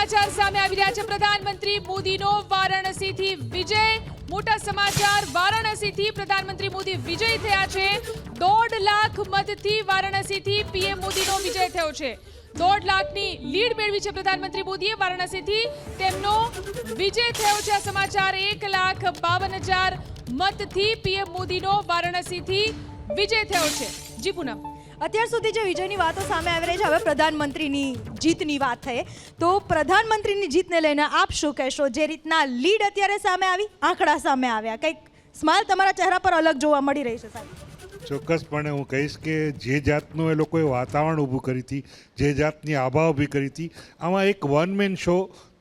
સમાચાર સામે આવી રહ્યા છે। પ્રધાનમંત્રી મોદીનો વારાણસીથી વિજય। મોટા સમાચાર, વારાણસીથી પ્રધાનમંત્રી મોદી વિજય થયા છે। 1.5 લાખ મતથી વારાણસીથી પીએમ મોદીનો વિજય થયો છે। 1.5 લાખની લીડ મેળવી છે પ્રધાનમંત્રી મોદીએ। વારાણસીથી તેમનો વિજય થયો છે। આ સમાચાર, 1,52,000 મતથી પીએમ મોદીનો વારાણસીથી વિજય થયો છે। જી પૂનમ, અત્યાર સુધી જે વિજયની વાતો સામે આવી રહી છે, હવે પ્રધાનમંત્રીની જીતની વાત થઈ તો પ્રધાનમંત્રીની જીતને લઈને આપ શું કહેશો? જે રીતના લીડ અત્યારે સામે આવી, આંકડા સામે આવ્યા, કંઈક સ્માઇલ તમારા ચહેરા પર અલગ જોવા મળી રહી છે સાહેબ? ચોક્કસપણે હું કહીશ કે જે જાતનું એ લોકોએ વાતાવરણ ઊભું કરી હતી, જે જાતની આભા ઊભી કરી હતી, આમાં એક વન મેન શો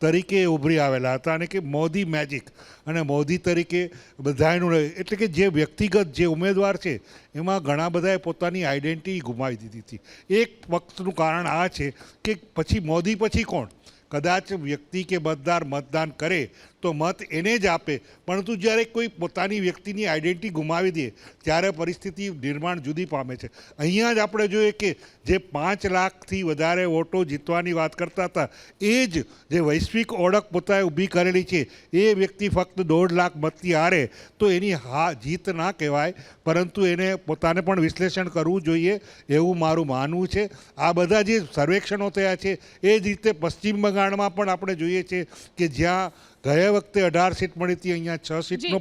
તરીકે ઉભરી આવેલા હતા અને કે મોદી મેજિક અને મોદી તરીકે બધાનું એટલે કે જે વ્યક્તિગત જે ઉમેદવાર છે એમાં ઘણા બધાએ પોતાની આઈડેન્ટિટી ગુમાવી દીધી હતી। એક વખતનું કારણ આ છે કે પછી મોદી પછી કોણ? કદાચ વ્યક્તિ કે મતદાર મતદાન કરે તો મત એને જ આપે, પરંતુ જ્યારે કોઈ પોતાની વ્યક્તિની આઈડેન્ટિટી ગુમાવી દે ત્યારે પરિસ્થિતિ નિર્માણ જુદી પામે છે। અહીંયા જ આપણે જોઈએ કે જે 5 લાખથી વધારે વોટો જીતવાની વાત કરતા હતા, એ જ જે વૈશ્વિક ઓળખ પોતાએ ઊભી કરેલી છે, એ વ્યક્તિ ફક્ત 1.5 લાખ મતથી હારે તો એની જીત ના કહેવાય, પરંતુ એને પોતાને પણ વિશ્લેષણ કરવું જોઈએ એવું મારું માનવું છે। આ બધા જે સર્વેક્ષણો થયા છે એ જ રીતે પશ્ચિમ બંગાળમાં પણ આપણે જોઈએ છીએ કે જ્યાં ગયા વખતે 18 સીટ મળી હતી, અહીંયા 6 સીટનો